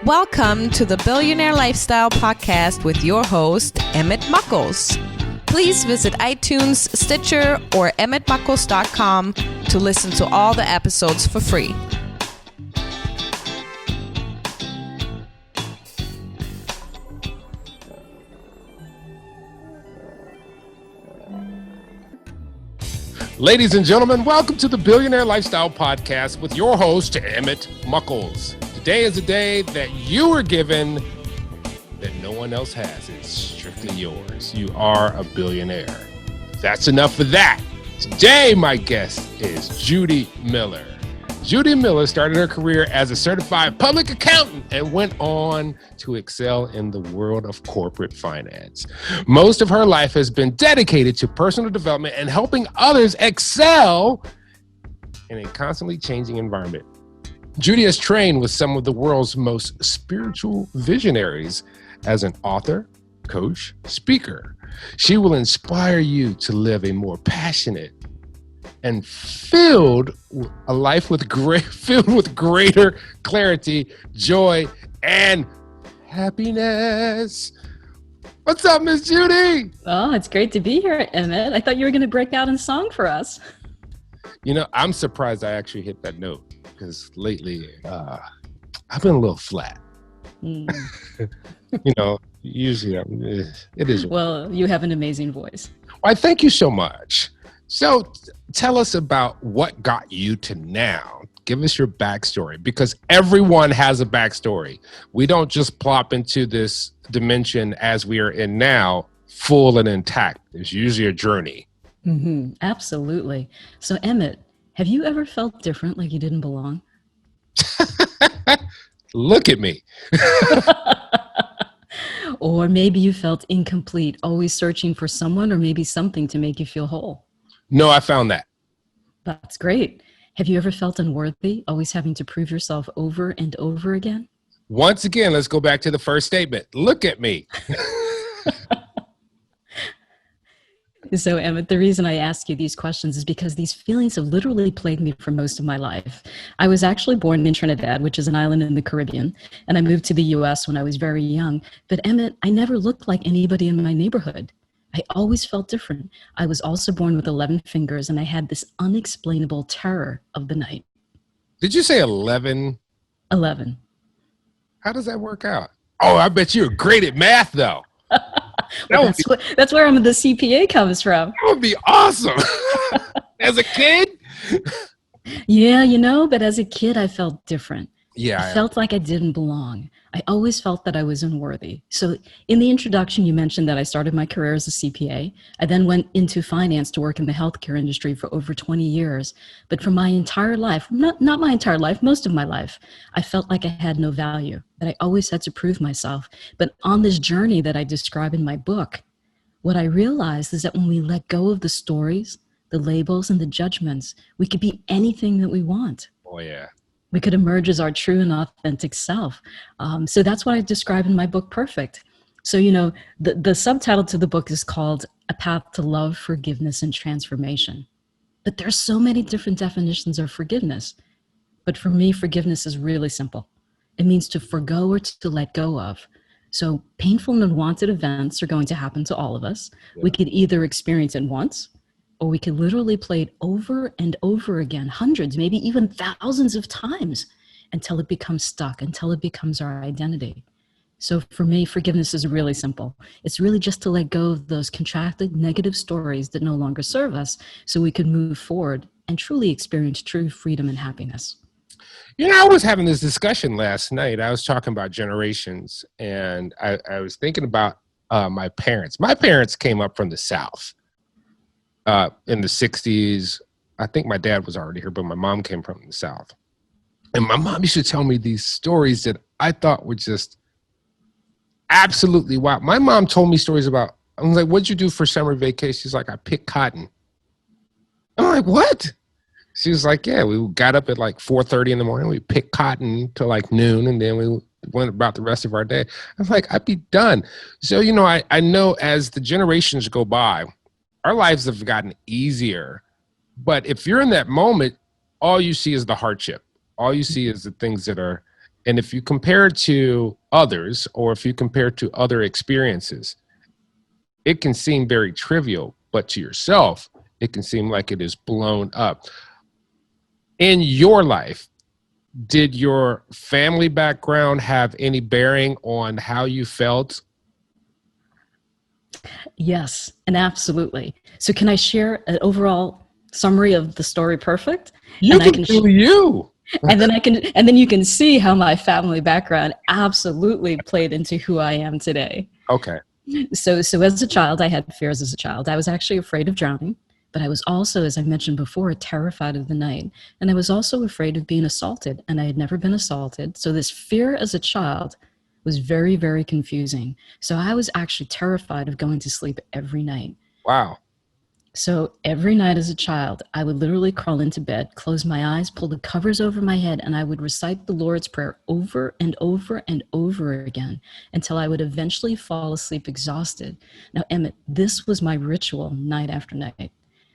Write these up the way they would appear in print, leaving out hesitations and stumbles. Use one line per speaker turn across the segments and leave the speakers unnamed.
Welcome to the Billionaire Lifestyle Podcast with your host, Emmett Muckles. Please visit iTunes, Stitcher, or emmettmuckles.com to listen to all the episodes for free.
Ladies and gentlemen, welcome to the Billionaire Lifestyle Podcast with your host, Emmett Muckles. Today is a day that you were given that no one else has. It's strictly yours. You are a billionaire. That's enough for that. Today, my guest is Judi Miller. Judi Miller started her career as a certified public accountant and went on to excel in the world of corporate finance. Most of her life has been dedicated to personal development and helping others excel in a constantly changing environment. Judi has trained with some of the world's most spiritual visionaries as an author, coach, speaker. She will inspire you to live a more passionate and filled with greater clarity, joy, and happiness. What's up, Miss Judi?
Oh, it's great to be here, Emmett. I thought you were going to break out in song for us.
You know, I'm surprised I actually hit that note because lately I've been a little flat. You know, usually it is.
Well, you have an amazing voice.
Why, thank you so much. So tell us about what got you to now. Give us your backstory, because everyone has a backstory. We don't just plop into this dimension as we are in now, full and intact. There's usually a journey.
Mm-hmm. Absolutely. So, Emmett, have you ever felt different, like you didn't belong?
Look at me.
Or maybe you felt incomplete, always searching for someone or maybe something to make you feel whole.
No, I found that.
That's great. Have you ever felt unworthy, always having to prove yourself over and over again?
Once again, let's go back to the first statement. Look at me.
So, Emmett, the reason I ask you these questions is because these feelings have literally plagued me for most of my life. I was actually born in Trinidad, which is an island in the Caribbean, and I moved to the U.S. when I was very young. But, Emmett, I never looked like anybody in my neighborhood. I always felt different. I was also born with 11 fingers, and I had this unexplainable terror of the night.
Did you say 11?
11.
How does that work out? Oh, I bet you're great at math, though.
Well, that's where the CPA comes from.
That would be awesome. As a kid?
Yeah, but as a kid, I felt different.
Yeah.
I felt like I didn't belong. I always felt that I was unworthy. So in the introduction, you mentioned that I started my career as a CPA. I then went into finance to work in the healthcare industry for over 20 years. But for my entire life, not my entire life, most of my life, I felt like I had no value, that I always had to prove myself. But on this journey that I describe in my book, what I realized is that when we let go of the stories, the labels, and the judgments, we could be anything that we want.
Oh, yeah.
We could emerge as our true and authentic self. So that's what I describe in my book, Perfect. So, the subtitle to the book is called A Path to Love, Forgiveness, and Transformation. But there's so many different definitions of forgiveness. But for me, forgiveness is really simple. It means to forgo or to let go of. So painful and unwanted events are going to happen to all of us. Yeah. We could either experience it once, or we could literally play it over and over again, hundreds, maybe even thousands of times until it becomes stuck, until it becomes our identity. So for me, forgiveness is really simple. It's really just to let go of those contracted negative stories that no longer serve us so we can move forward and truly experience true freedom and happiness.
I was having this discussion last night. I was talking about generations, and I was thinking about my parents. My parents came up from the South. In the 60s, I think my dad was already here, but my mom came from the South. And my mom used to tell me these stories that I thought were just absolutely wild. My mom told me stories about, I was like, what'd you do for summer vacation? She's like, I picked cotton. I'm like, what? She was like, yeah, we got up at like 4:30 in the morning. We picked cotton till like noon, and then we went about the rest of our day. I was like, I'd be done. So, I know as the generations go by, our lives have gotten easier. But if you're in that moment, all you see is the hardship. All you see is the things that are And if you compare it to others, or if you compare it to other experiences, it can seem very trivial, but to yourself, it can seem like it is blown up. In your life, did your family background have any bearing on how you felt?
Yes, and absolutely. So can I share an overall summary of the story perfect?
You
And I
can do you.
and then you can see how my family background absolutely played into who I am today.
Okay.
So as a child, I had fears as a child. I was actually afraid of drowning, but I was also, as I mentioned before, terrified of the night. And I was also afraid of being assaulted, and I had never been assaulted. So this fear as a child was very, very confusing. So I was actually terrified of going to sleep every night.
Wow.
So every night as a child, I would literally crawl into bed, close my eyes, pull the covers over my head, and I would recite the Lord's Prayer over and over and over again until I would eventually fall asleep exhausted. Now, Emmett, this was my ritual night after night.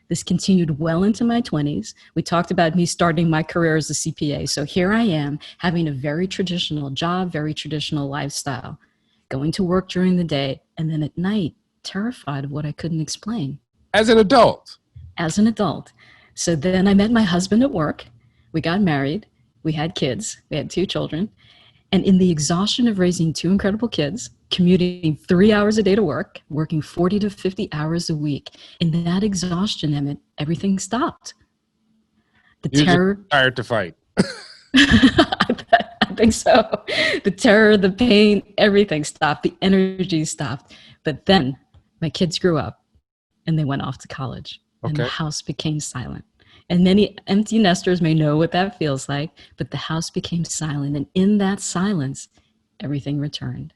This continued well into my 20s. We talked about me starting my career as a CPA. So here I am having a very traditional job, very traditional lifestyle, going to work during the day, and then at night, terrified of what I couldn't explain.
As an adult?
As an adult. So then I met my husband at work. We got married. We had kids. We had 2 children. And in the exhaustion of raising 2 incredible kids, commuting 3 hours a day to work, working 40 to 50 hours a week, in that exhaustion, Emmett, everything stopped.
You're just tired to fight.
I think so. The terror, the pain, everything stopped. The energy stopped. But then my kids grew up. And they went off to college, and the house became silent. And many empty nesters may know what that feels like, but the house became silent. And in that silence, everything returned.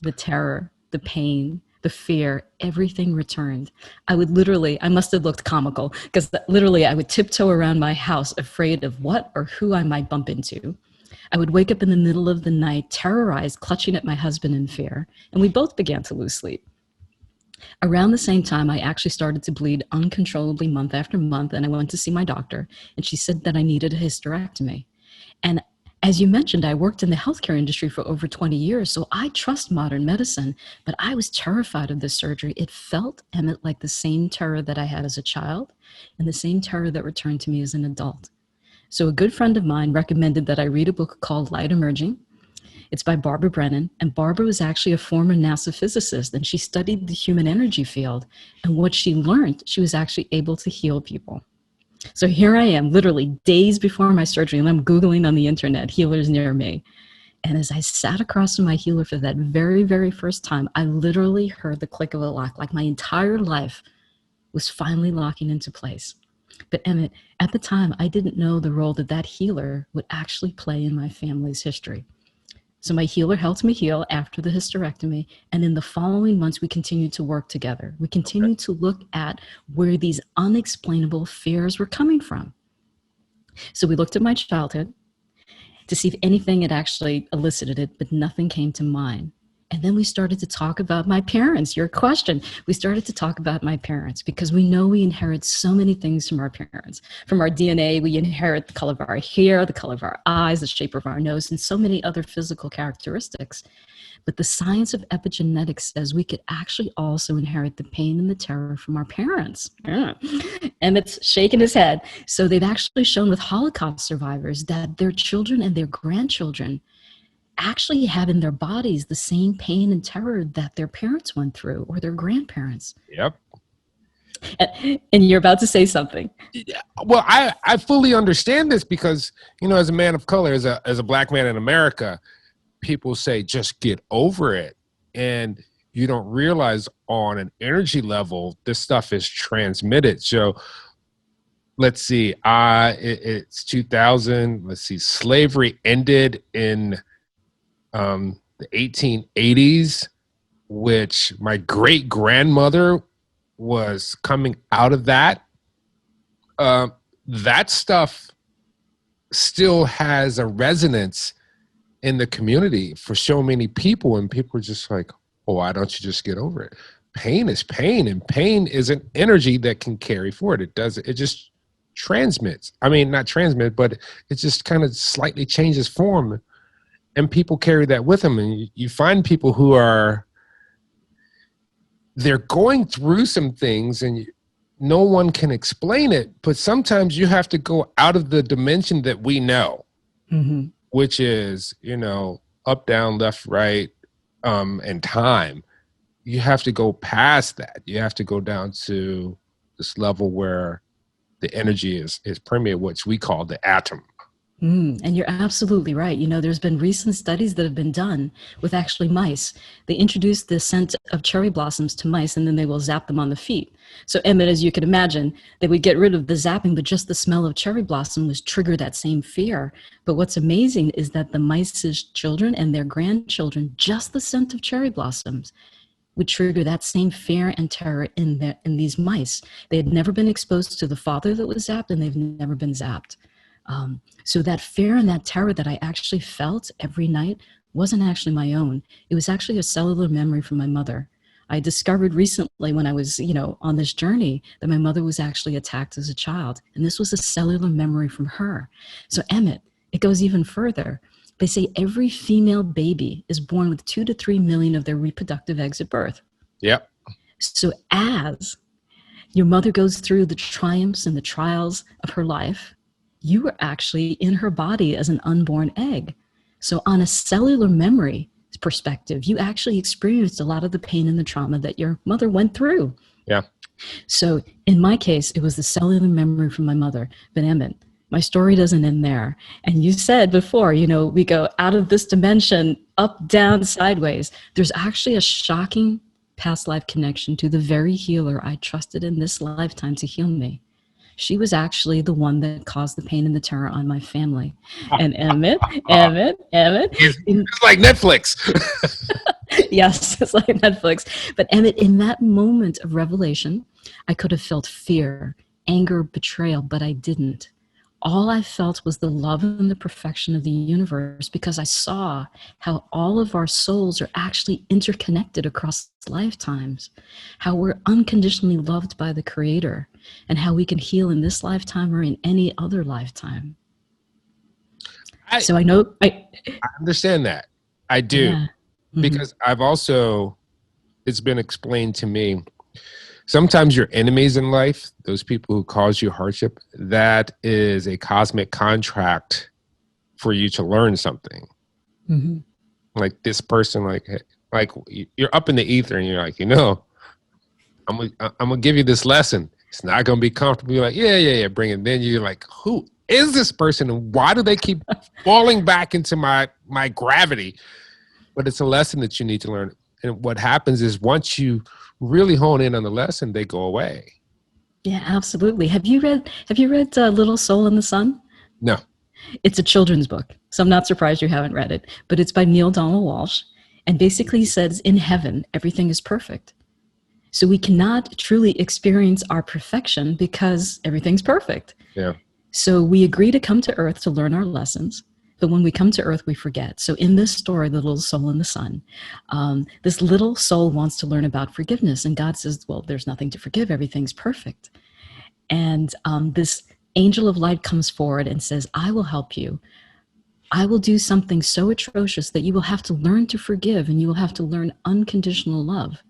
The terror, the pain, the fear, everything returned. I must have looked comical, because literally I would tiptoe around my house afraid of what or who I might bump into. I would wake up in the middle of the night, terrorized, clutching at my husband in fear, and we both began to lose sleep. Around the same time, I actually started to bleed uncontrollably month after month, and I went to see my doctor, and she said that I needed a hysterectomy. And as you mentioned, I worked in the healthcare industry for over 20 years, so I trust modern medicine, but I was terrified of this surgery. It felt, Emmett, like the same terror that I had as a child and the same terror that returned to me as an adult. So a good friend of mine recommended that I read a book called Light Emerging. It's by Barbara Brennan, and Barbara was actually a former NASA physicist, and she studied the human energy field, and what she learned, she was actually able to heal people. So here I am, literally days before my surgery, and I'm Googling on the internet, healers near me. And as I sat across from my healer for that very, very first time, I literally heard the click of a lock, like my entire life was finally locking into place. But Emmett, at the time, I didn't know the role that that healer would actually play in my family's history. So my healer helped me heal after the hysterectomy. And in the following months, we continued to work together. We continued to look at where these unexplainable fears were coming from. So we looked at my childhood to see if anything had actually elicited it, but nothing came to mind. And then we started to talk about my parents, your question. We started to talk about my parents because we know we inherit so many things from our parents. From our DNA, we inherit the color of our hair, the color of our eyes, the shape of our nose, and so many other physical characteristics. But the science of epigenetics says we could actually also inherit the pain and the terror from our parents. Emmett's shaking his head. So they've actually shown with Holocaust survivors that their children and their grandchildren actually have in their bodies the same pain and terror that their parents went through or their grandparents.
Yep.
And you're about to say something.
Well, I fully understand this because, you know, as a man of color, as a black man in America, people say, just get over it. And you don't realize on an energy level, this stuff is transmitted. So let's see, it's 2000. Let's see, slavery ended in the 1880s, which my great grandmother was coming out of that. That stuff still has a resonance in the community for so many people, and people are just like, oh, why don't you just get over it? Pain is pain, and pain is an energy that can carry forward. It just transmits. I mean, not transmit, but it just kind of slightly changes form. And people carry that with them. And you find people who they're going through some things and no one can explain it, but sometimes you have to go out of the dimension that we know, which is, up, down, left, right, and time. You have to go past that. You have to go down to this level where the energy is permeated, which we call the atom.
And you're absolutely right. There's been recent studies that have been done with actually mice. They introduced the scent of cherry blossoms to mice, and then they will zap them on the feet. So, Emmett, as you can imagine, they would get rid of the zapping, but just the smell of cherry blossom was trigger that same fear. But what's amazing is that the mice's children and their grandchildren, just the scent of cherry blossoms would trigger that same fear and terror in these mice. They had never been exposed to the father that was zapped, and they've never been zapped. So that fear and that terror that I actually felt every night wasn't actually my own. It was actually a cellular memory from my mother. I discovered recently when I was, on this journey that my mother was actually attacked as a child. And this was a cellular memory from her. So Emmett, it goes even further. They say every female baby is born with 2 to 3 million of their reproductive eggs at birth.
Yep.
So as your mother goes through the triumphs and the trials of her life, you were actually in her body as an unborn egg. So on a cellular memory perspective, you actually experienced a lot of the pain and the trauma that your mother went through.
Yeah.
So in my case, it was the cellular memory from my mother. But Emmett, my story doesn't end there. And you said before, we go out of this dimension, up, down, sideways. There's actually a shocking past life connection to the very healer I trusted in this lifetime to heal me. She was actually the one that caused the pain and the terror on my family. And Emmett.
It's like Netflix.
Yes, it's like Netflix. But Emmett, in that moment of revelation, I could have felt fear, anger, betrayal, but I didn't. All I felt was the love and the perfection of the universe, because I saw how all of our souls are actually interconnected across lifetimes, how we're unconditionally loved by the Creator, and how we can heal in this lifetime or in any other lifetime. So I know I
understand that. I do.
Yeah.
Because it's been explained to me, sometimes your enemies in life, those people who cause you hardship, that is a cosmic contract for you to learn something. Like this person, like you're up in the ether and you're like, I'm gonna give you this lesson. It's not gonna be comfortable. You're like, yeah, bring it. Then you're like, who is this person and why do they keep falling back into my gravity? But it's a lesson that you need to learn. And what happens is once you really hone in on the lesson, they go away.
Yeah, absolutely. Have you read Little Soul in the Sun?
No.
It's a children's book, so I'm not surprised you haven't read it. But it's by Neil Donald Walsh, and basically says in heaven, everything is perfect. So we cannot truly experience our perfection because everything's perfect.
Yeah.
So we agree to come to Earth to learn our lessons. But when we come to Earth, we forget. So in this story, The Little Soul in the Sun, this little soul wants to learn about forgiveness. And God says, well, there's nothing to forgive. Everything's perfect. And this angel of light comes forward and says, I will help you. I will do something so atrocious that you will have to learn to forgive and you will have to learn unconditional love.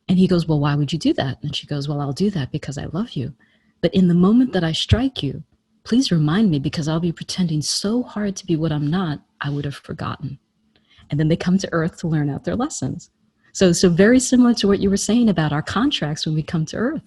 And he goes, well, why would you do that? And she goes, well, I'll do that because I love you. But in the moment that I strike you, please remind me, because I'll be pretending so hard to be what I'm not, I would have forgotten. And then they come to Earth to learn out their lessons. So very similar to what you were saying about our contracts when we come to Earth.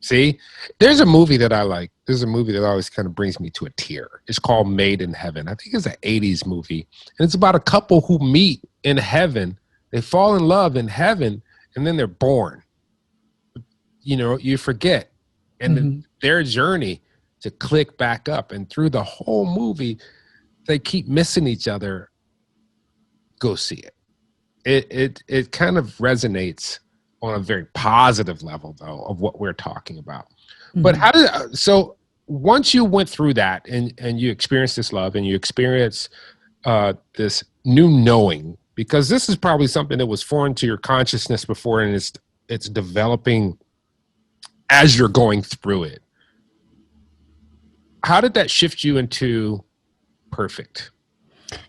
See, there's a movie that I like. There's a movie that always kind of brings me to a tear. It's called Made in Heaven. I think it's an 80s movie. And it's about a couple who meet in heaven. They fall in love in heaven, and then they're born. You forget. And then their journey to click back up, and through the whole movie they keep missing each other. Go see it. It kind of resonates on a very positive level though of what we're talking about. But so once you went through that and you experienced this love and you experience this new knowing, because this is probably something that was foreign to your consciousness before, and it's developing as you're going through it. How did that shift you into perfect?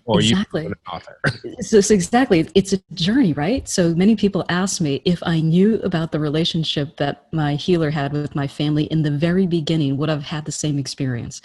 or you an
Exactly.
author.
So exactly, it's a journey, right? So many people ask me if I knew about the relationship that my healer had with my family in the very beginning, would I have had the same experience?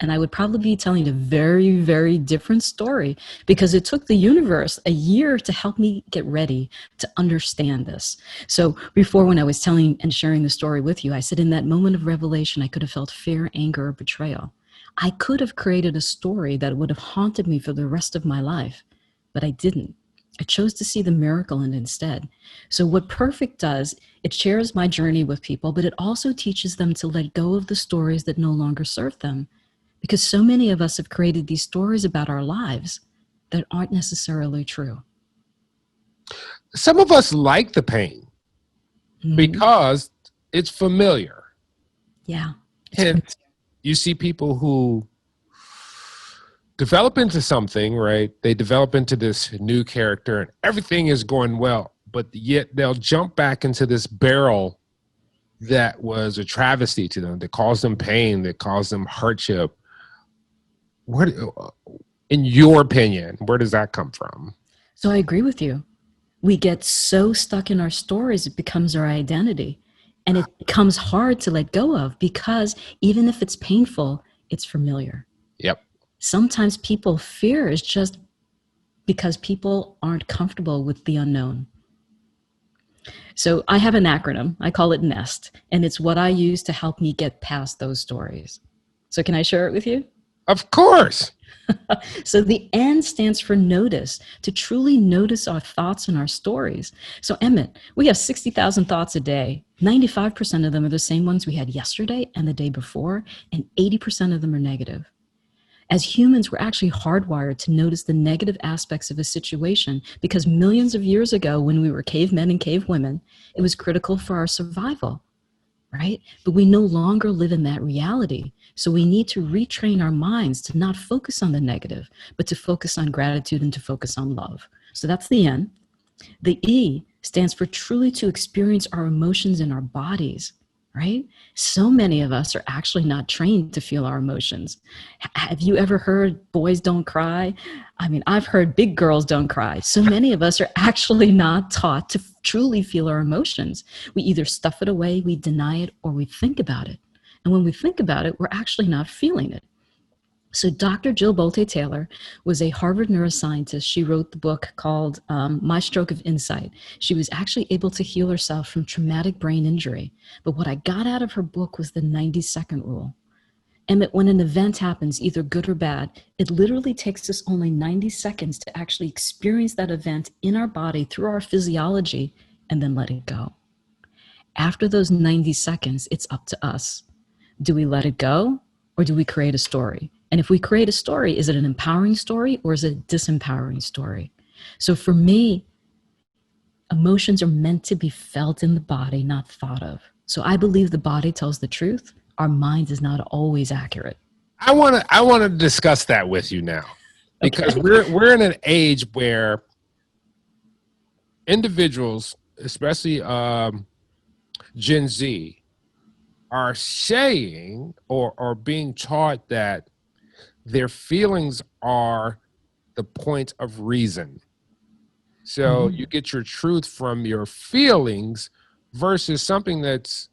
And I would probably be telling a very, very different story, because it took the universe a year to help me get ready to understand this. So before, when I was telling and sharing the story with you, I said in that moment of revelation, I could have felt fear, anger, or betrayal. I could have created a story that would have haunted me for the rest of my life, but I didn't. I chose to see the miracle in it instead. So what Perfect does, it shares my journey with people, but it also teaches them to let go of the stories that no longer serve them. Because so many of us have created these stories about our lives that aren't necessarily true.
Some of us like the pain because it's familiar.
Yeah.
Hence, you see people who develop into something, right? They develop into this new character and everything is going well, but yet they'll jump back into this barrel that was a travesty to them, that caused them pain, that caused them hardship. What, in your opinion, where does that come from?
So I agree with you. We get so stuck in our stories, it becomes our identity. And it becomes hard to let go of, because even if it's painful, it's familiar.
Yep.
Sometimes people fear is just because people aren't comfortable with the unknown. So I have an acronym. I call it NEST, and it's what I use to help me get past those stories. So can I share it with you?
Of course.
So the N stands for notice, to truly notice our thoughts and our stories. So Emmett, we have 60,000 thoughts a day. 95% of them are the same ones we had yesterday and the day before, and 80% of them are negative. As humans, we're actually hardwired to notice the negative aspects of a situation, because millions of years ago, when we were cavemen and cavewomen, it was critical for our survival, right? But we no longer live in that reality. So we need to retrain our minds to not focus on the negative, but to focus on gratitude and to focus on love. So that's the N. The E stands for truly to experience our emotions in our bodies, right? So many of us are actually not trained to feel our emotions. Have you ever heard boys don't cry? I mean, I've heard big girls don't cry. So many of us are actually not taught to truly feel our emotions. We either stuff it away, we deny it, or we think about it. And when we think about it, we're actually not feeling it. So Dr. Jill Bolte Taylor was a Harvard neuroscientist. She wrote the book called My Stroke of Insight. She was actually able to heal herself from traumatic brain injury. But what I got out of her book was the 90-second rule. And that when an event happens, either good or bad, it literally takes us only 90 seconds to actually experience that event in our body through our physiology, and then let it go. After those 90 seconds, it's up to us. Do we let it go, or do we create a story? And if we create a story, is it an empowering story or is it a disempowering story? So for me, emotions are meant to be felt in the body, not thought of. So I believe the body tells the truth. Our mind is not always accurate.
I want to discuss that with you now, because we're in an age where individuals, especially Gen Z, are saying or being taught that their feelings are the point of reason. So you get your truth from your feelings versus something that's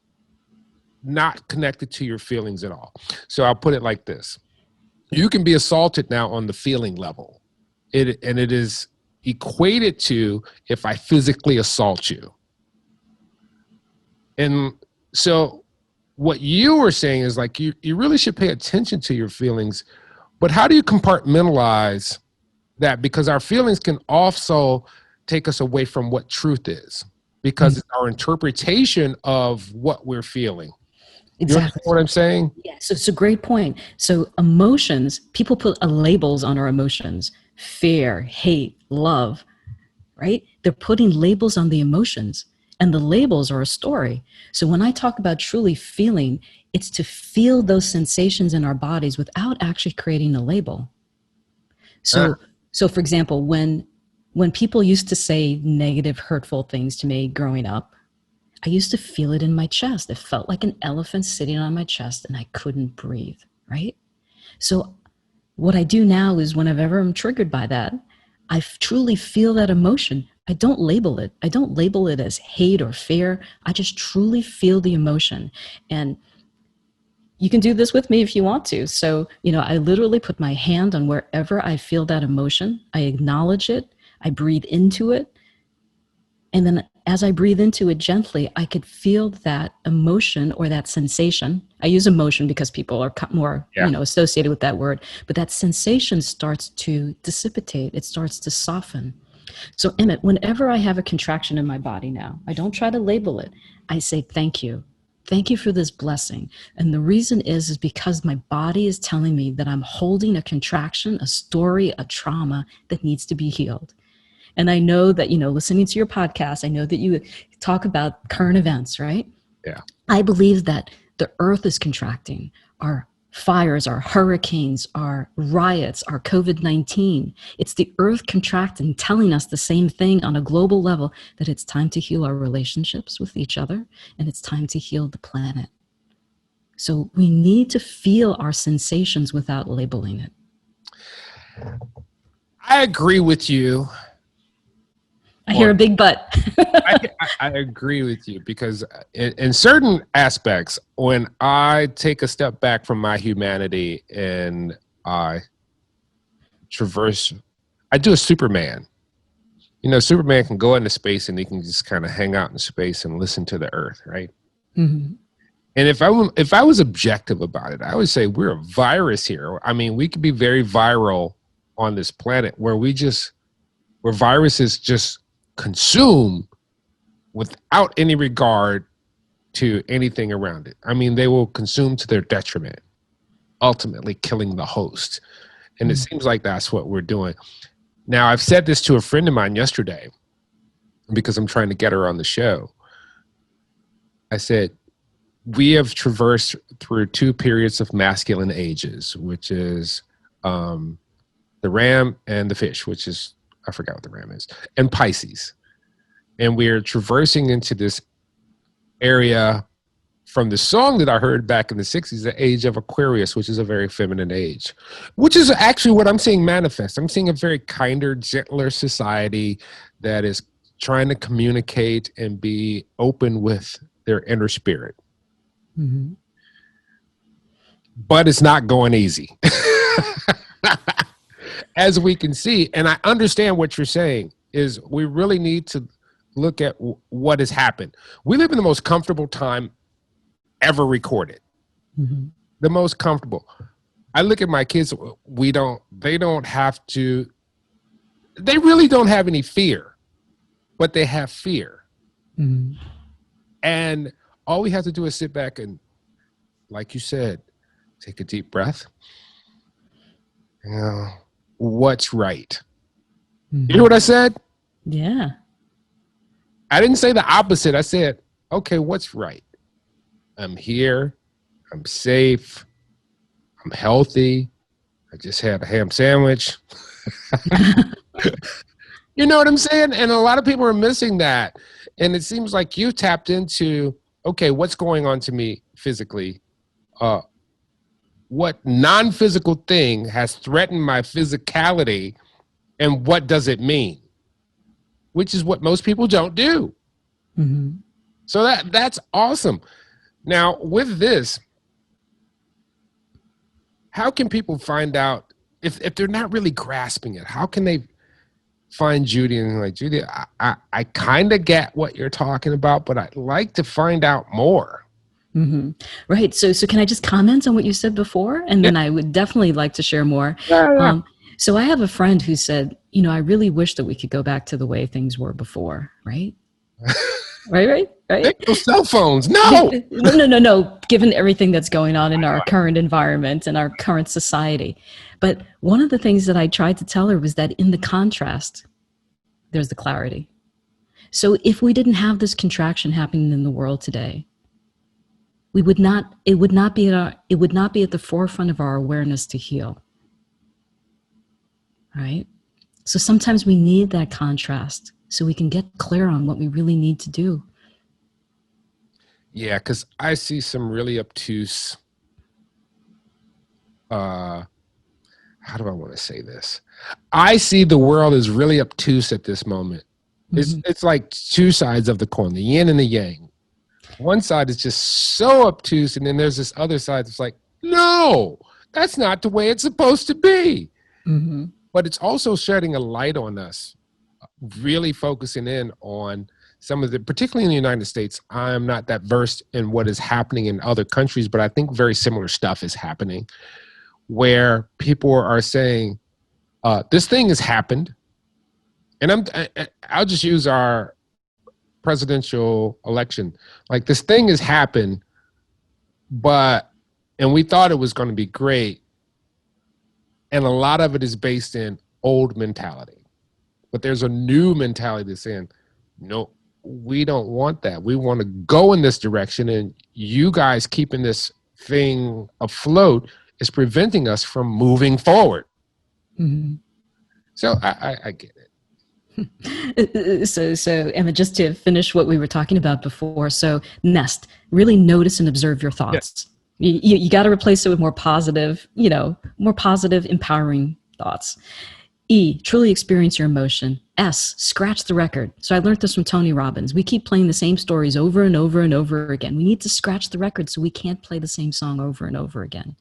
not connected to your feelings at all. So I'll put it like this. You can be assaulted now on the feeling level. It is equated to if I physically assault you. And so what you were saying is like, you really should pay attention to your feelings, but how do you compartmentalize that? Because our feelings can also take us away from what truth is, because it's our interpretation of what we're feeling.
Exactly.
You understand what I'm saying?
Yeah, so it's a great point. So emotions, people put labels on our emotions: fear, hate, love, right? They're putting labels on the emotions, and the labels are a story. So when I talk about truly feeling, it's to feel those sensations in our bodies without actually creating a label. So for example, when people used to say negative, hurtful things to me growing up, I used to feel it in my chest. It felt like an elephant sitting on my chest and I couldn't breathe, right? So What I do now is whenever I'm triggered by that, I truly feel that emotion. I don't label it. I don't label it as hate or fear. I just truly feel the emotion. And you can do this with me if you want to. So, I literally put my hand on wherever I feel that emotion. I acknowledge it. I breathe into it. And then as I breathe into it gently, I could feel that emotion or that sensation. I use emotion because people are more, associated with that word. But that sensation starts to dissipate. It starts to soften. So, Emmett, whenever I have a contraction in my body now, I don't try to label it. I say, thank you. Thank you for this blessing. And the reason is because my body is telling me that I'm holding a contraction, a story, a trauma that needs to be healed. And I know that, listening to your podcast, I know that you talk about current events, right?
Yeah.
I believe that the earth is contracting. Our fires, our hurricanes, our riots, our COVID-19. It's the earth contracting, telling us the same thing on a global level, that it's time to heal our relationships with each other, and it's time to heal the planet. So we need to feel our sensations without labeling it.
I agree with you.
I hear a big but.
I agree with you because in certain aspects, when I take a step back from my humanity and I traverse, I do a Superman. Superman can go into space and he can just kind of hang out in space and listen to the earth, right?
Mm-hmm. And
if I was objective about it, I would say we're a virus here. I mean, we could be very viral on this planet where viruses just consume without any regard to anything around it. I mean, they will consume to their detriment, ultimately killing the host. And it seems like that's what we're doing. Now, I've said this to a friend of mine yesterday because I'm trying to get her on the show. I said, we have traversed through 2 periods of masculine ages, which is the ram and the fish, which is, I forgot what the ram is, and Pisces. And we're traversing into this area from the song that I heard back in the 60s, the age of Aquarius, which is a very feminine age, which is actually what I'm seeing manifest. I'm seeing a very kinder, gentler society that is trying to communicate and be open with their inner spirit.
Mm-hmm.
But it's not going easy. As we can see, and I understand what you're saying, is we really need to look at what has happened. We live in the most comfortable time ever recorded.
Mm-hmm.
The most comfortable. I look at my kids, they really don't have any fear, but they have fear.
Mm-hmm.
And all we have to do is sit back and, like you said, take a deep breath. What's right?
Mm-hmm.
You hear what I said?
Yeah.
I didn't say the opposite. I said, okay, what's right? I'm here. I'm safe. I'm healthy. I just had a ham sandwich. You know what I'm saying? And a lot of people are missing that. And it seems like you tapped into, okay, what's going on to me physically? What non-physical thing has threatened my physicality, and what does it mean? Which is what most people don't do.
Mm-hmm.
So that's awesome. Now, with this, how can people find out if they're not really grasping it? How can they find Judi and like, Judi, I kind of get what you're talking about, but I'd like to find out more.
Mm-hmm. Right. So can I just comment on what you said before? And then I would definitely like to share more.
Yeah.
So I have a friend who said, I really wish that we could go back to the way things were before. Right. Right.
Those cell phones. No.
No. Given everything that's going on in our current environment and our current society. But one of the things that I tried to tell her was that in the contrast, there's the clarity. So if we didn't have this contraction happening in the world today, it would not be at the forefront of our awareness to heal. Right? So sometimes we need that contrast so we can get clear on what we really need to do.
Yeah, because I see some really obtuse, how how do I want to say this? I see the world as really obtuse at this moment. It's like two sides of the coin, the yin and the yang. One side is just so obtuse, and then there's this other side that's like, no, that's not the way it's supposed to be. But it's also shedding a light on us, really focusing in on some of the, particularly in the United States. I'm not that versed in what is happening in other countries, but I think very similar stuff is happening where people are saying, this thing has happened. And I'll just use our presidential election. Like, this thing has happened, and we thought it was going to be great. And a lot of it is based in old mentality. But there's a new mentality that's saying, no, we don't want that. We want to go in this direction. And you guys keeping this thing afloat is preventing us from moving forward. So I get it.
So Emma, just to finish what we were talking about before. So nest, really notice and observe your thoughts. You got to replace it with more positive, empowering thoughts. E, truly experience your emotion. S, scratch the record. So I learned this from Tony Robbins. We keep playing the same stories over and over and over again. We need to scratch the record so we can't play the same song over and over again.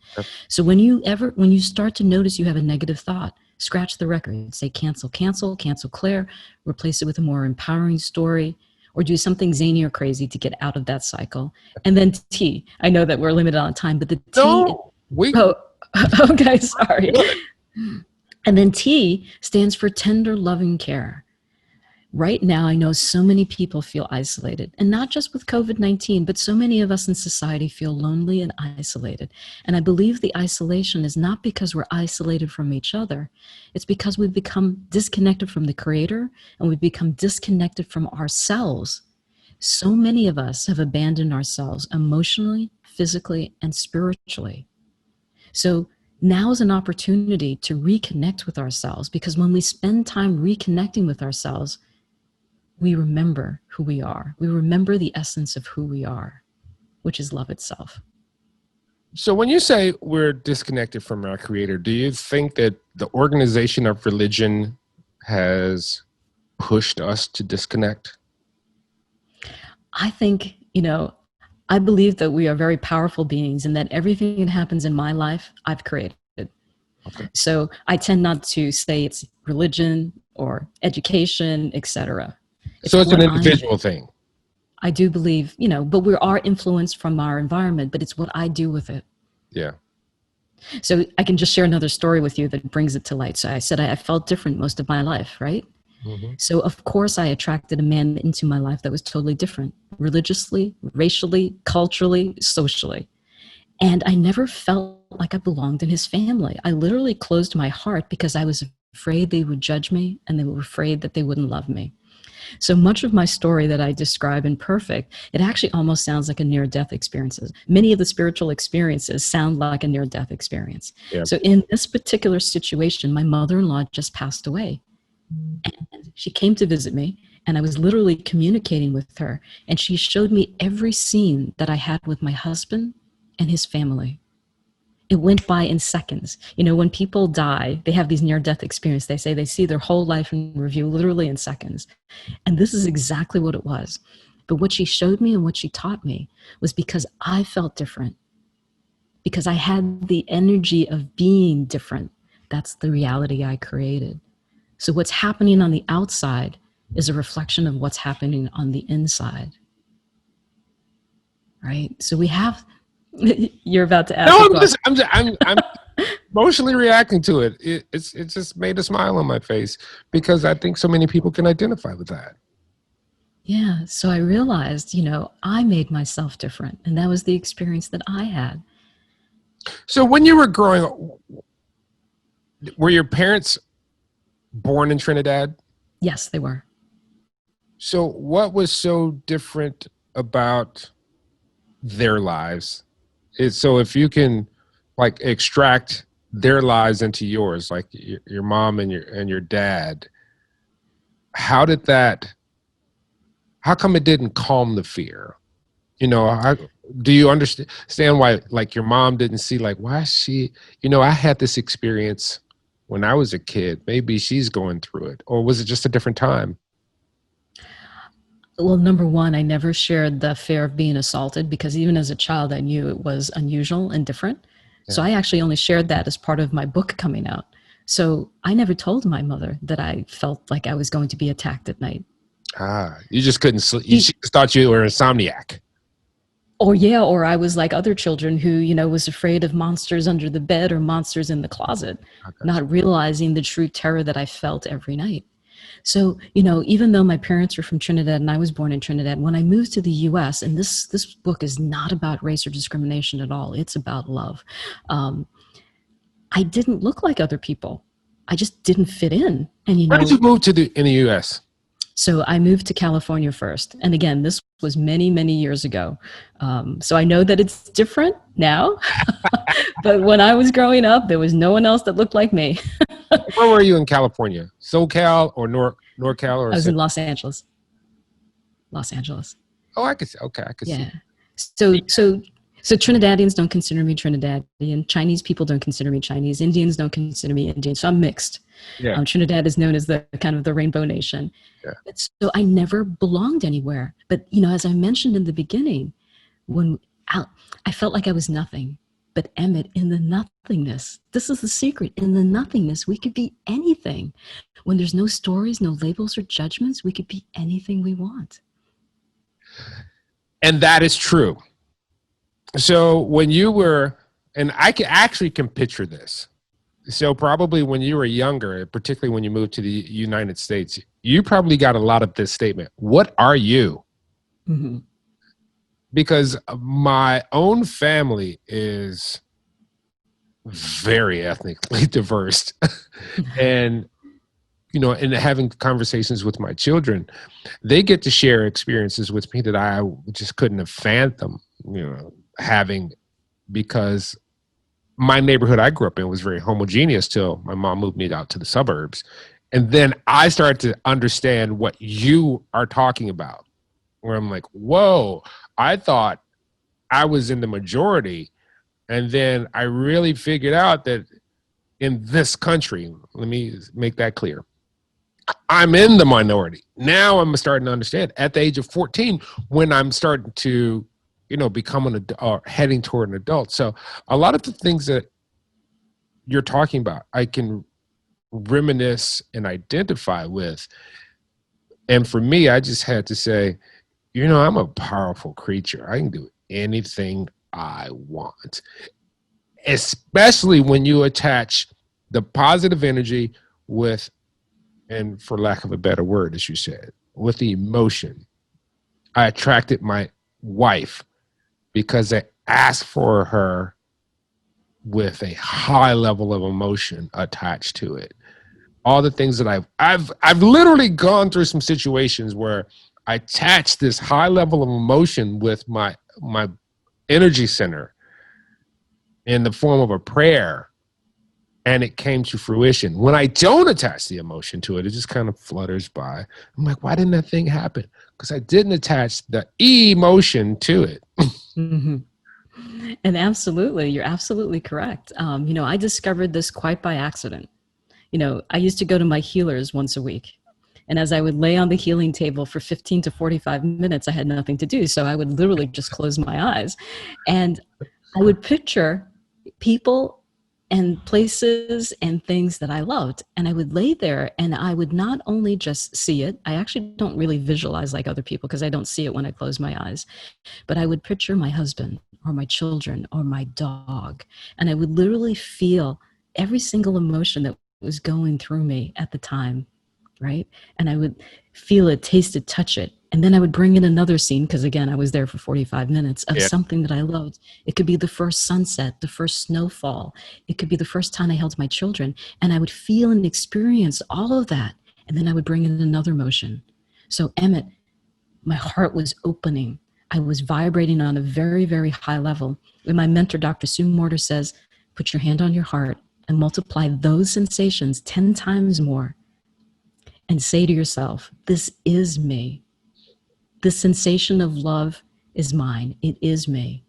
So when you start to notice you have a negative thought, scratch the record. Say cancel, cancel, cancel Claire, replace it with a more empowering story, or do something zany or crazy to get out of that cycle. And then T, I know that we're limited on time, but the T.
No,
okay, sorry. And then T stands for tender, loving care. Right now, I know so many people feel isolated, and not just with COVID-19, but so many of us in society feel lonely and isolated. And I believe the isolation is not because we're isolated from each other. It's because we've become disconnected from the Creator, and we've become disconnected from ourselves. So many of us have abandoned ourselves emotionally, physically, and spiritually. So now is an opportunity to reconnect with ourselves, because when we spend time reconnecting with ourselves, we remember who we are. We remember the essence of who we are, which is love itself.
So when you say we're disconnected from our Creator, do you think that the organization of religion has pushed us to disconnect?
I think, I believe that we are very powerful beings and that everything that happens in my life, I've created. Okay. So I tend not to say it's religion or education, etc.
So it's an individual thing.
I do believe, but we are influenced from our environment, but it's what I do with it.
Yeah.
So I can just share another story with you that brings it to light. So I said I felt different most of my life, right? So of course I attracted a man into my life that was totally different, religiously, racially, culturally, socially. And I never felt like I belonged in his family. I literally closed my heart because I was afraid they would judge me, and they were afraid that they wouldn't love me. So much of my story that I describe in Perfect, it actually almost sounds like a near-death experience. Many of the spiritual experiences sound like a near-death experience. Yeah. So in this particular situation, my mother-in-law just passed away. And she came to visit me, and I was literally communicating with her, and she showed me every scene that I had with my husband and his family. It went by in seconds. When people die, they have these near-death experiences. They say they see their whole life in review literally in seconds. And this is exactly what it was. But what she showed me and what she taught me was because I felt different, because I had the energy of being different. That's the reality I created. So what's happening on the outside is a reflection of what's happening on the inside. Right? So we have... You're about to ask.
No, I'm emotionally reacting to it. It's just made a smile on my face because I think so many people can identify with that.
Yeah. So I realized, I made myself different, and that was the experience that I had.
So when you were growing up, were your parents born in Trinidad?
Yes, they were.
So what was so different about their lives? So if you can extract their lives into yours, like your mom and your dad, how come it didn't calm the fear? Do you understand why your mom didn't see why is she, I had this experience when I was a kid, maybe she's going through it? Or was it just a different time?
Well, number one, I never shared the fear of being assaulted because even as a child, I knew it was unusual and different. So
Yeah.
I actually only shared that as part of my book coming out. So I never told my mother that I felt like I was going to be attacked at night.
You just couldn't sleep. She just thought you were an insomniac.
Or I was like other children who, was afraid of monsters under the bed or monsters in the closet, not realizing the true terror that I felt every night. So, even though my parents were from Trinidad and I was born in Trinidad, when I moved to the US, and this book is not about race or discrimination at all, it's about love. I didn't look like other people. I just didn't fit in. And
Where did you move to in the US?
So I moved to California first. And again, this was many, many years ago. So I know that it's different now. But when I was growing up, there was no one else that looked like me.
Where were you in California? SoCal or NorCal? Or
I was in Los Angeles. Los Angeles.
Oh, I could see. Okay, I could see.
So Trinidadians don't consider me Trinidadian. Chinese people don't consider me Chinese. Indians don't consider me Indian. So I'm mixed.
Yeah.
Trinidad is known as the kind of the rainbow nation.
Yeah.
So I never belonged anywhere. But, as I mentioned in the beginning, I felt like I was nothing. But Emmett, in the nothingness, this is the secret. In the nothingness, we could be anything. When there's no stories, no labels or judgments, we could be anything we want.
And that is true. So when you were, and I can picture this. So probably when you were younger, particularly when you moved to the United States, you probably got a lot of this statement. What are you?
Mm-hmm.
Because my own family is very ethnically diverse. And, in having conversations with my children, they get to share experiences with me that I just couldn't have fathomed, having, because my neighborhood I grew up in was very homogeneous till my mom moved me out to the suburbs. And then I started to understand what you are talking about, where I'm like, whoa, I thought I was in the majority. And then I really figured out that in this country, let me make that clear, I'm in the minority. Now I'm starting to understand at the age of 14 when I'm starting to, become an adult or heading toward an adult. So a lot of the things that you're talking about, I can reminisce and identify with. And for me, I just had to say, I'm a powerful creature. I can do anything I want, especially when you attach the positive energy with, and for lack of a better word, as you said, with the emotion. I attracted my wife because I asked for her with a high level of emotion attached to it. All the things that I've literally gone through some situations where I attached this high level of emotion with my energy center in the form of a prayer, and it came to fruition. When I don't attach the emotion to it, it just kind of flutters by. I'm like, why didn't that thing happen? Because I didn't attach the emotion to it.
Mm-hmm. And absolutely, you're absolutely correct. I discovered this quite by accident. I used to go to my healers once a week. And as I would lay on the healing table for 15 to 45 minutes, I had nothing to do. So I would literally just close my eyes. And I would picture people and places and things that I loved. And I would lay there and I would not only just see it, I actually don't really visualize like other people because I don't see it when I close my eyes, but I would picture my husband or my children or my dog. And I would literally feel every single emotion that was going through me at the time, right? And I would feel it, taste it, touch it. And then I would bring in another scene, because again, I was there for 45 minutes of something that I loved. It could be the first sunset, the first snowfall. It could be the first time I held my children. And I would feel and experience all of that. And then I would bring in another emotion. So Emmett, my heart was opening. I was vibrating on a very, very high level. When my mentor, Dr. Sue Morter, says, put your hand on your heart and multiply those sensations 10 times more. And say to yourself, this is me. The sensation of love is mine. It is me.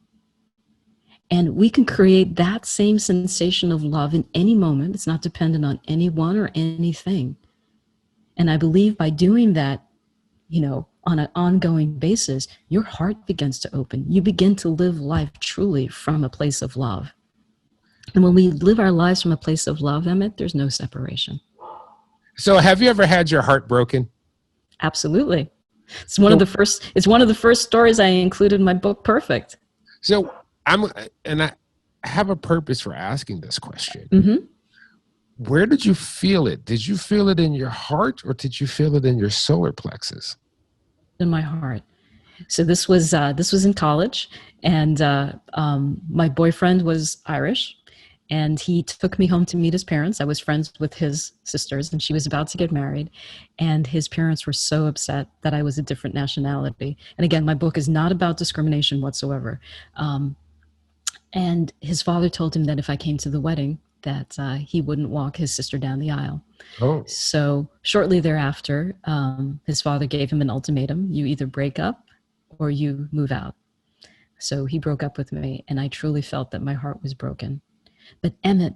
And we can create that same sensation of love in any moment. It's not dependent on anyone or anything. And I believe by doing that, on an ongoing basis, your heart begins to open. You begin to live life truly from a place of love. And when we live our lives from a place of love, Emmett, there's no separation.
So have you ever had your heart broken?
Absolutely. It's one of the first stories I included in my book, Perfect.
So I have a purpose for asking this question.
Mm-hmm.
Where did you feel it? Did you feel it in your heart, or did you feel it in your solar plexus?
In my heart. So this was in college, and my boyfriend was Irish, and he took me home to meet his parents. I was friends with his sisters, and she was about to get married, and his parents were so upset that I was a different nationality. And again, my book is not about discrimination whatsoever. And his father told him that if I came to the wedding, that he wouldn't walk his sister down the aisle.
Oh.
So shortly thereafter, his father gave him an ultimatum: you either break up or you move out. So he broke up with me, and I truly felt that my heart was broken. But Emmett,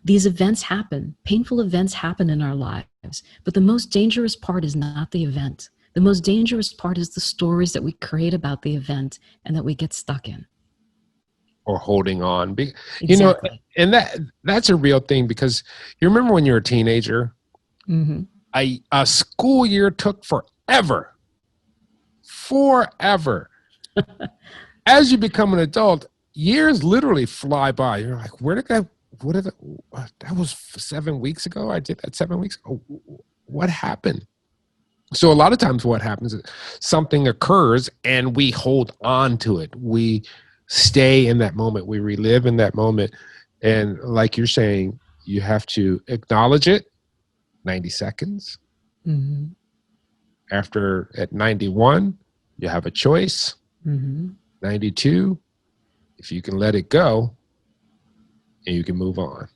these events happen, painful events happen in our lives, but the most dangerous part is not the event. The most dangerous part is the stories that we create about the event and that we get stuck in.
Or holding on.
Exactly.
And that's a real thing, because you remember when you were a teenager,
Mm-hmm.
a school year took forever. As you become an adult, years literally fly by. You're like, that was 7 weeks ago. I did that 7 weeks ago. What happened? So a lot of times what happens is something occurs and we hold on to it. We stay in that moment. We relive in that moment. And like you're saying, you have to acknowledge it, 90 seconds.
Mm-hmm.
After, at 91, you have a choice.
Mm-hmm.
92, if you can let it go, and you can move on.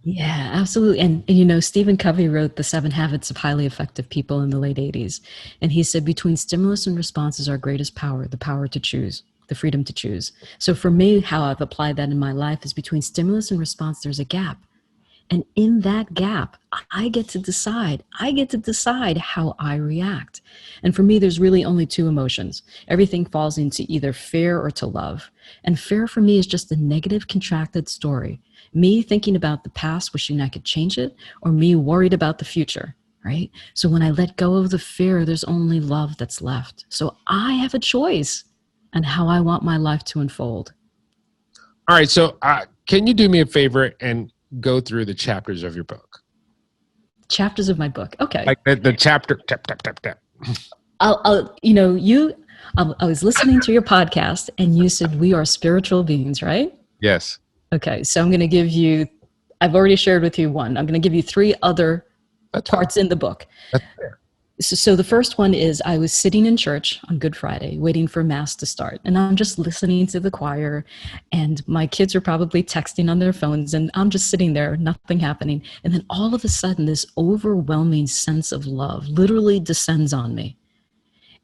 Yeah, absolutely. And Stephen Covey wrote The 7 Habits of Highly Effective People in the late 80s. And he said, between stimulus and response is our greatest power, the power to choose, the freedom to choose. So for me, how I've applied that in my life is between stimulus and response, there's a gap. And in that gap, I get to decide. I get to decide how I react. And for me, there's really only two emotions. Everything falls into either fear or to love. And fear for me is just a negative, contracted story. Me thinking about the past, wishing I could change it, or me worried about the future, right? So when I let go of the fear, there's only love that's left. So I have a choice on how I want my life to unfold.
All right. So can you do me a favor and go through the chapters of your book?
Chapters of my book. Okay.
Like the chapter, tap.
I was listening to your podcast and you said we are spiritual beings, right?
Yes.
Okay. So I'm going to give you, I've already shared with you one. I'm going to give you 3 other parts in the book.
That's fair.
So the first one is I was sitting in church on Good Friday waiting for Mass to start. And I'm just listening to the choir, and my kids are probably texting on their phones, and I'm just sitting there, nothing happening. And then all of a sudden, this overwhelming sense of love literally descends on me.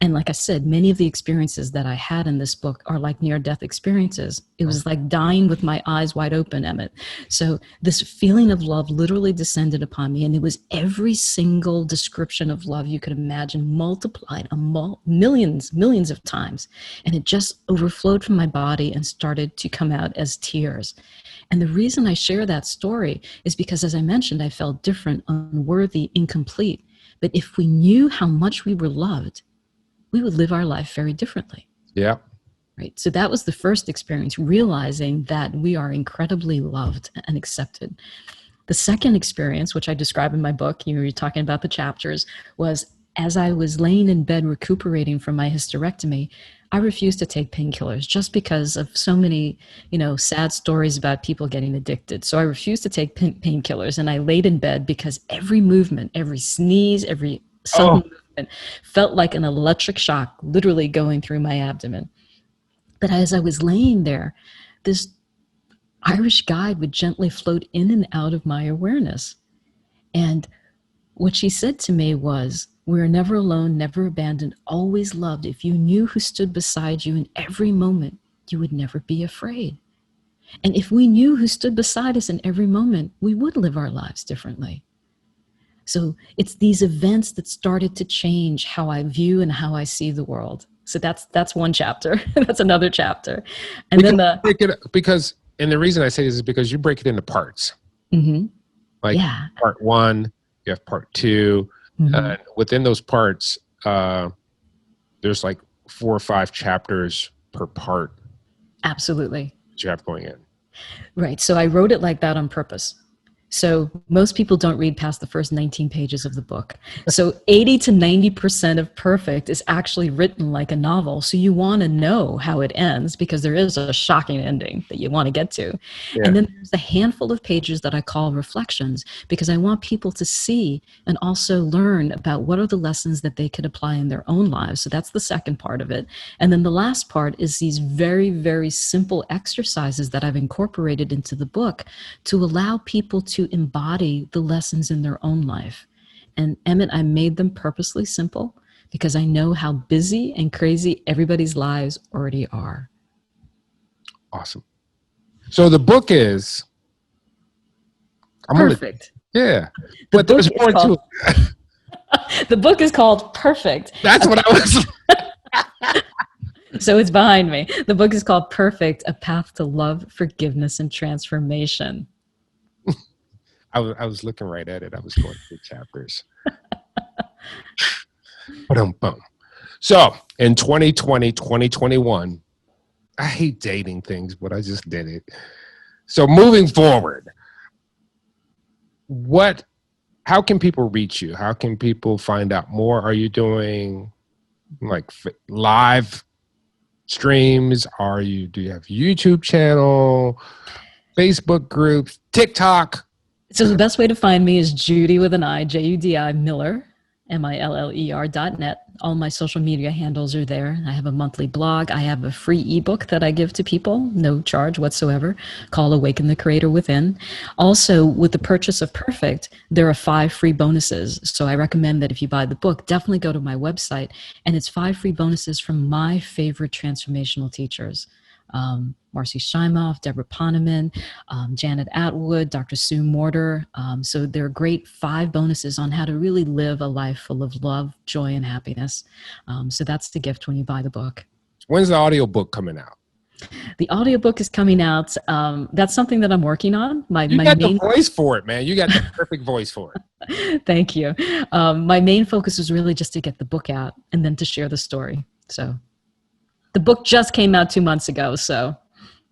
And like I said, many of the experiences that I had in this book are like near-death experiences. It was like dying with my eyes wide open, Emmett. So this feeling of love literally descended upon me, and it was every single description of love you could imagine, multiplied millions of times. And it just overflowed from my body and started to come out as tears. And the reason I share that story is because, as I mentioned, I felt different, unworthy, incomplete. But if we knew how much we were loved, we would live our life very differently.
Yeah.
Right. So that was the first experience, realizing that we are incredibly loved and accepted. The second experience, which I describe in my book, you're talking about the chapters, was as I was laying in bed recuperating from my hysterectomy, I refused to take painkillers just because of so many, sad stories about people getting addicted. So I refused to take painkillers, and I laid in bed because every movement, every sneeze, every sudden movement felt like an electric shock literally going through my abdomen. But as I was laying there, this Irish guide would gently float in and out of my awareness. And what she said to me was, "We're never alone, never abandoned, always loved. If you knew who stood beside you in every moment, you would never be afraid. And if we knew who stood beside us in every moment, we would live our lives differently. So it's these events that started to change how I view and how I see the world. So that's one chapter. That's another chapter. And then
and the reason I say this is because you break it into parts.
Mm-hmm.
Like part 1, you have part 2.
Mm-hmm.
Within those parts, there's like 4 or 5 chapters per part.
Absolutely.
That you have going in.
Right. So I wrote it like that on purpose. So most people don't read past the first 19 pages of the book. So 80 to 90% of Perfect is actually written like a novel. So you want to know how it ends because there is a shocking ending that you want to get to. Yeah. And then there's a handful of pages that I call reflections because I want people to see and also learn about what are the lessons that they could apply in their own lives. So that's the second part of it. And then the last part is these very, very simple exercises that I've incorporated into the book to allow people to embody the lessons in their own life. And Emmett, I made them purposely simple because I know how busy and crazy everybody's lives already are.
Awesome. So the book is
Perfect.
But there's more to
it. The book is called Perfect.
That's what I was.
So it's behind me. The book is called Perfect, A Path to Love, Forgiveness, and Transformation.
I was looking right at it. I was going through chapters. Boom. So in 2020, 2021, I hate dating things, but I just did it. So moving forward, how can people reach you? How can people find out more? Are you doing like live streams? Do you have YouTube channel, Facebook groups, TikTok?
So the best way to find me is Judi with an I, Judi Miller, MILLER.net. All my social media handles are there. I have a monthly blog. I have a free ebook that I give to people, no charge whatsoever, called Awaken the Creator Within. Also, with the purchase of Perfect, there are 5 free bonuses. So I recommend that if you buy the book, definitely go to my website. And it's 5 free bonuses from my favorite transformational teachers. Marcy Shimoff, Deborah Poneman, Janet Atwood, Dr. Sue Morter. So there are great 5 bonuses on how to really live a life full of love, joy, and happiness. So that's the gift when you buy the book.
When's the audiobook coming out?
The audiobook is coming out. That's something that I'm working on.
You got the voice for it, man. You got the perfect voice for it.
Thank you. My main focus is really just to get the book out and then to share the story. So the book just came out 2 months ago, so.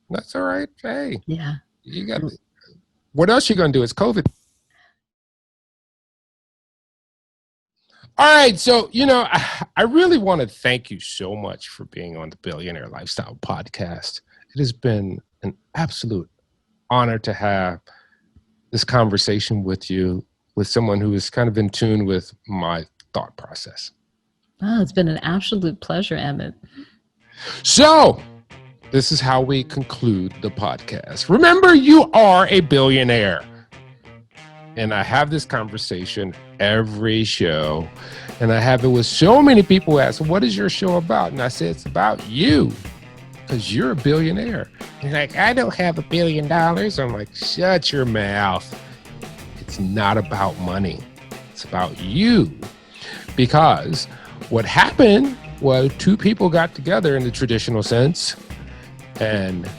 That's all right. Hey.
Yeah.
You got. What else you gonna do? It's COVID. All right. So, I really want to thank you so much for being on the Billionaire Lifestyle Podcast. It has been an absolute honor to have this conversation with you, with someone who is kind of in tune with my thought process.
Oh, it's been an absolute pleasure, Emmett.
So, this is how we conclude the podcast. Remember, you are a billionaire. And I have this conversation every show. And I have it with so many people who ask, what is your show about? And I say, it's about you. Because you're a billionaire. And you're like, I don't have $1 billion. I'm like, shut your mouth. It's not about money. It's about you. Because what happened was 2 people got together in the traditional sense. And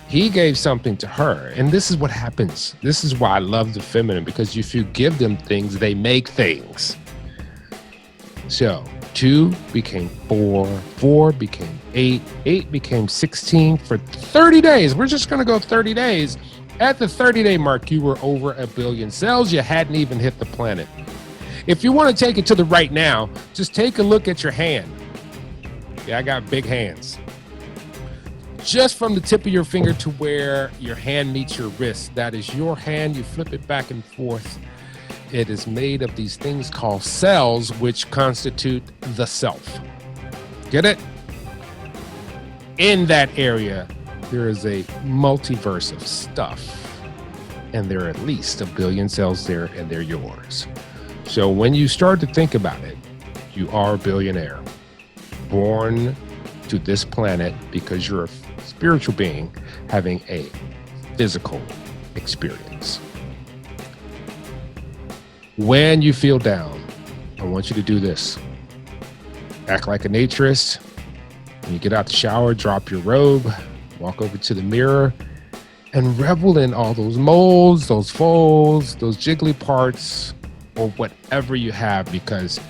he gave something to her. And this is what happens. This is why I love the feminine, because if you give them things, they make things. So 2 became 4, 4 became 8, 8 became 16 for 30 days. We're just going to go 30 days. At the 30-day mark, you were over 1 billion cells. You hadn't even hit the planet. If you want to take it to the right now, just take a look at your hand. Yeah, I got big hands. Just from the tip of your finger to where your hand meets your wrist, that is your hand. You flip it back and forth. It is made of these things called cells, which constitute the self. Get it? In that area, there is a multiverse of stuff. And there are at least 1 billion cells there, and they're yours. So when you start to think about it, you are a billionaire. Born to this planet because you're a spiritual being having a physical experience. When you feel down, I want you to do this. Act like a naturist. When you get out the shower, drop your robe, walk over to the mirror, and revel in all those moles, those folds, those jiggly parts, or whatever you have, because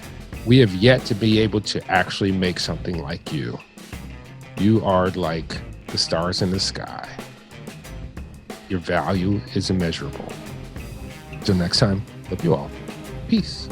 we have yet to be able to actually make something like you. You are like the stars in the sky. Your value is immeasurable. Until next time, love you all. Peace.